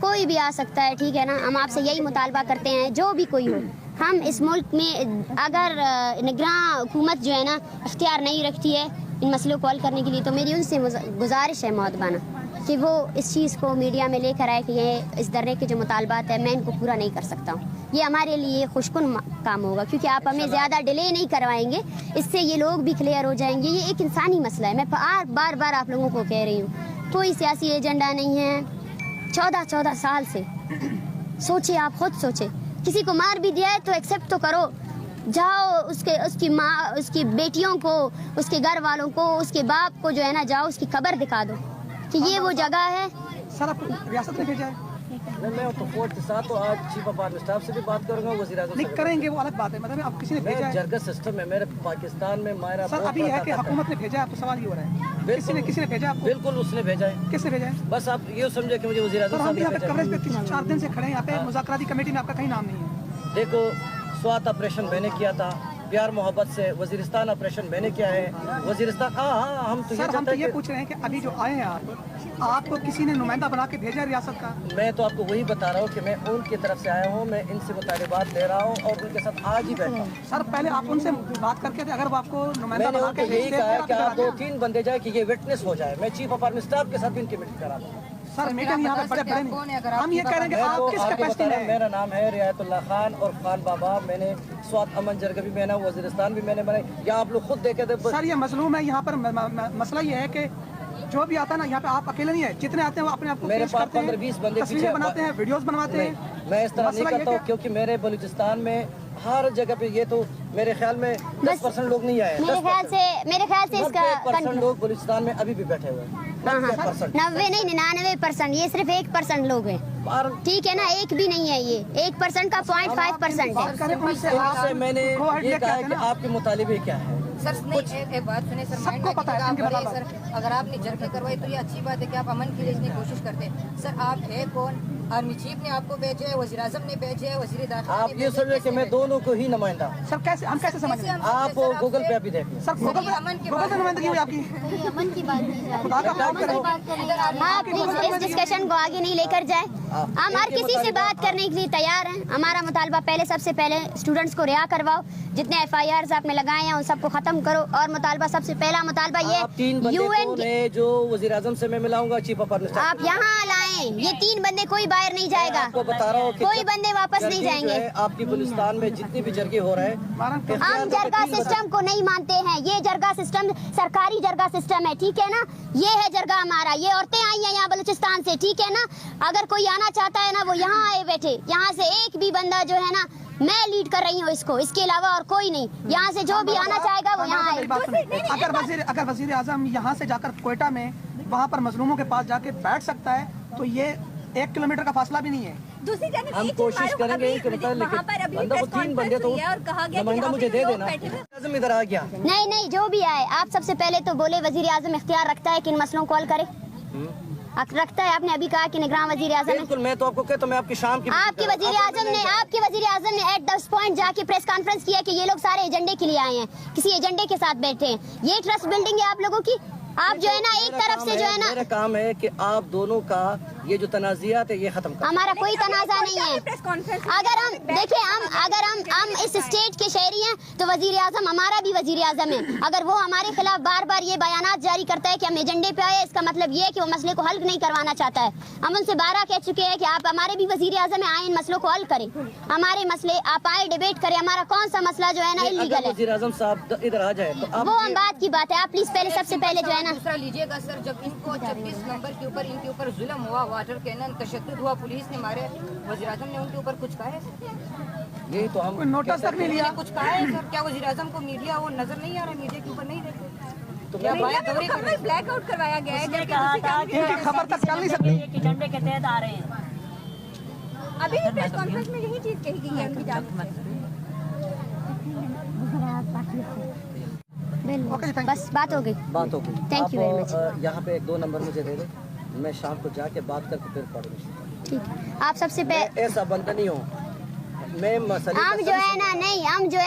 کوئی بھی آ سکتا ہے, ٹھیک ہے نا. ہم آپ سے یہی مطالبہ کرتے ہیں جو بھی کوئی ہو, ہم اس ملک میں اگر نگراں حکومت جو ہے نا اختیار نہیں رکھتی ہے ان مسئلوں کو حل کرنے کے لیے, تو میری ان سے گزارش ہے مؤدبانہ کہ وہ اس چیز کو میڈیا میں لے کر آئے کہ یہ اس دھرنے کے جو مطالبات ہیں میں ان کو پورا نہیں کر سکتا ہوں. یہ ہمارے لیے خوشکن کام ہوگا, کیونکہ آپ ہمیں زیادہ ڈیلے نہیں کروائیں گے, اس سے یہ لوگ بھی کلیئر ہو جائیں گے. یہ ایک انسانی مسئلہ ہے, میں بار بار آپ لوگوں کو کہہ رہی ہوں, کوئی سیاسی ایجنڈا نہیں ہے. 14 سال سے سوچے, آپ خود سوچے, کسی کو مار بھی دیا ہے تو ایکسیپٹ تو کرو, جاؤ اس کی ماں, اس کی بیٹیوں کو, اس کے گھر والوں کو, اس کے باپ کو جو ہے نا جاؤ اس کی قبر دکھا دو کہ یہ وہ جگہ ہے. سر آپ ریاست میں بھیجا ہے؟ میں تو فوج کے ساتھ, تو آج چیف آف آرمی اسٹاف سے بھی بات کروں گا, وزیر اعظم نہیں کریں گے وہ الگ بات ہے, مطلب آپ کسی نے بھیجا ہے؟ جرگہ سسٹم ہے میرے پاکستان میں ماہرہ. سر ابھی ہے کہ حکومت نے بھیجا ہے, آپ کو سوال یہ ہو رہا ہے کسی نے بھیجا آپ کو؟ بالکل اس نے بھیجا ہے. کس نے بھیجا ہے؟ بس آپ یہ سمجھے کہ مجھے وزیر اعظم سر ہم صاحب نے یہاں پہ بھیجا ہے. کوریج پہ 4 دن سے کھڑے ہیں, یہاں پہ مذاکراتی کمیٹی میں آپ کا کہیں نام نہیں ہے. دیکھو, سوات آپریشن میں نے کیا تھا پیار محبت سے, وزیرستان آپریشن میں نے کیا ہے, وزیرستان. ہاں ہم تو سر ہم تو یہ پوچھ رہے ہیں کہ ابھی جو آئے ہیں آپ کو کسی نے نمائندہ بنا کے بھیجا ہے ریاست کا؟ میں تو آپ کو وہی بتا رہا ہوں کہ میں ان کی طرف سے آیا ہوں, میں ان سے مطالبات لے رہا ہوں اور ان کے ساتھ آج ہی بیٹھا ہوں. سر پہلے آپ ان سے بات کر کے اگر وہ آپ کو نمائندہ میں نے بنا ان کے کو یہی کہا ہے کہ آپ بھیجتے 2-3 بندے جائے کہ یہ وٹنس ہو جائے. میں چیف آف آرمی اسٹاف کے ساتھ بھی ان کی میٹنگ کرا دوں. سر میڈیم یہاں پہ بڑے نہیں, ہم یہ کہہ رہے ہیں کہ میں آپ تو کس آپ کو کیپیسٹی بتا میں رہا ہوں, ہیں؟ میرا نام ہے رعایت اللہ خان اور خان بابا. میں نے سوات امن جرگہ بھی بنا, وزیرستان بھی میں نے بنائی. یہاں آپ لوگ خود دیکھے تھے. سر یہ مظلوم ہے یہاں پر, مسئلہ یہ ہے کہ جو بھی آتا ہے نا یہاں پہ آپ اکیلے نہیں ہیں, جتنے آتے ہیں وہ اپنے آپ کو میرے پیش پاس کرتے ہیں, 15-20 بندے تصویریں بناتے ہیں, ویڈیوز بنواتے ہیں. میں اس طرح نہیں مسئلہ یہ کرتا ہوں, کہ- کیونکہ میرے بلوچستان میں ہر جگہ پہ یہ تو میرے خیال میں 10% لوگ نہیں آئے. میرے خیال سے اس کا 90% لوگ بلوچستان میں ابھی بھی بیٹھے ہوئے ہیں. 90 نہیں 99%, یہ صرف 1% لوگ ہیں, ٹھیک ہے نا, ایک بھی نہیں ہے, یہ 1% کا 0.5% بات کریں ان سے, ان سے میں نے Go ahead یہ لے کے کہا آتے ہے ہیں کہ نا. آپ کے مطالبے کیا ہے. سر نہیں, ایک بات سنیں سر, سب کو پتہ ہے ان کے مطالبات. سر اگر آپ نے جرگے کروائی تو یہ اچھی بات ہے کہ آپ امن کے لیے اتنی کوشش کرتے ہیں. سر آپ ہے کون؟ آرمی چیف نے آپ کو بھیجے ہے, وزیر اعظم نے بھیجے ہے, وزیر داخلہ آپ یہ سمجھے کہ میں دونوں کو ہی نمائندہ ہوں. سر کیسے, ہم کیسے سمجھیں؟ آپ گوگل پہ ابھی دیکھ لیں. سر گوگل پہ نمائندگی ہوئی آپ کی, امن کی بات خدا کا خوف کرو. ہاں پلیز اس ڈسکشن کو آگے نہیں لے کر جائیں. ہم ہر کسی سے بات کرنے کے لیے تیار ہیں. ہمارا مطالبہ سب سے پہلے اسٹوڈنٹس کو رہا کرواؤ, جتنے FIRs آپ نے لگائے ہیں ان سب کو ختم کرو, اور مطالبہ سب سے پہلا مطالبہ آپ 3 بندے کون ہیں جو وزیر اعظم سے میں ملاؤں گا, چیف آف آرمی اسٹاف. آپ یہاں لائیں, یہ 3 بندے کوئی باہر نہیں جائے گا, آپ کو بتا رہا ہوں کہ کوئی بندے واپس نہیں جائیں گے. آپ کی بلوچستان میں جتنی بھی جرگے ہو رہے ہیں, ہم جرگہ سسٹم کو نہیں مانتے ہیں. یہ جرگہ سسٹم سرکاری جرگہ سسٹم ہے, ٹھیک ہے نا, یہ ہے جرگہ ہمارا. یہ عورتیں آئی ہیں یہاں بلوچستان سے, ٹھیک ہے نا, اگر کوئی آنا چاہتا ہے نا وہ یہاں آئے بیٹھے. یہاں سے ایک بھی بندہ جو ہے نا, میں لیڈ کر رہی ہوں اس کو, اس کے علاوہ اور کوئی نہیں. یہاں سے جو بھی آنا چاہے گا وہ یہاں آئے. اگر وزیر اعظم یہاں سے جا کر کوئٹہ میں وہاں پر مظلوموں کے پاس جا کے بیٹھ سکتا ہے تو یہ 1 کلومیٹر کا فاصلہ بھی نہیں ہے. دوسری جانب ہم کوشش کریں گے کہ وہاں پر ابھی بندہ وہ 3 بندے تو نمائندہ مجھے دے دینا. اعظم ادھر آ گیا. نہیں جو بھی آئے, آپ سب سے پہلے تو بولے وزیر اعظم اختیار رکھتا ہے کہ ان مسئلوں کو حل کرے, رکھتا ہے. آپ نے ابھی کہا کہ نگراں وزیر اعظم ہے. بالکل, میں تو آپ کو کہتا ہوں, میں آپ کی شام کی آپ کے وزیر اعظم نے ایٹ دس پوائنٹ جا کے پریس کانفرنس کیا کہ یہ لوگ سارے ایجنڈے کے لیے آئے ہیں, کسی ایجنڈے کے ساتھ بیٹھے ہیں. یہ ٹرسٹ بلڈنگ ہے آپ لوگوں کی. آپ جو ہے نا ایک طرف سے جو ہے نا, میرا کام ہے کہ آپ دونوں کا یہ جو تنازعات ہے یہ ختم کریں. ہمارا کوئی تنازع نہیں ہے. اگر ہم دیکھیں, اگر ہم اس اسٹیٹ کے شہری ہیں تو وزیر اعظم ہمارا بھی وزیر اعظم ہے. اگر وہ ہمارے خلاف بار بار یہ بیانات جاری کرتا ہے کہ ہم ایجنڈے پہ آئے, اس کا مطلب یہ ہے کہ وہ مسئلے کو حل نہیں کروانا چاہتا ہے. ہم ان سے 12 کہہ چکے ہیں کہ آپ ہمارے بھی وزیر اعظم ہیں, آئیں ان مسئلوں کو حل کریں. ہمارے مسئلے آپ آئے ڈیبیٹ کریں. ہمارا کون سا مسئلہ جو ہے نا انلیگل ہے, وزیر اعظم صاحب ادھر آ جائے تو وہ ہم بات کی بات ہے. آپ پلیز پہلے سب سے پہلے جو ہے نا دوسرا لیجیے گا سر, جب ان کو 26 نمبر کے اوپر ان کے اوپر ظلم ہوا, واٹر کینن تشدد ہوا, پولیس نے مارے, وزیر اعظم نے ان کے اوپر کچھ کہا ہے سر؟ یہی تو ہم نوٹس تک نہیں لیا. کچھ کہا ہے سر؟ کیا وزیر اعظم کو میڈیا وہ نظر نہیں آ رہا, میڈیا کے اوپر نہیں دیکھتے؟ تو بلیک آؤٹ کروایا گیا ہے, ان کی خبر تک چل نہیں سکتی. ایجنڈے کے تحت آ رہے ہیں. ابھی بھی پریس کانفرنس میں یہی چیز کہی گئی ہے ان کی جانب سے. بس بات ہو گئی. Thank you very much. یہاں پہ 1-2 نمبر مجھے دے دیں, میں شام کو جا کے بات کر کے پھر پڑھوں گا. ٹھیک ہے, آپ سب سے پہلے ایسا بندہ نہیں ہوں میں. مسئلے ہم جو ہے نا, نہیں ہم جو ہے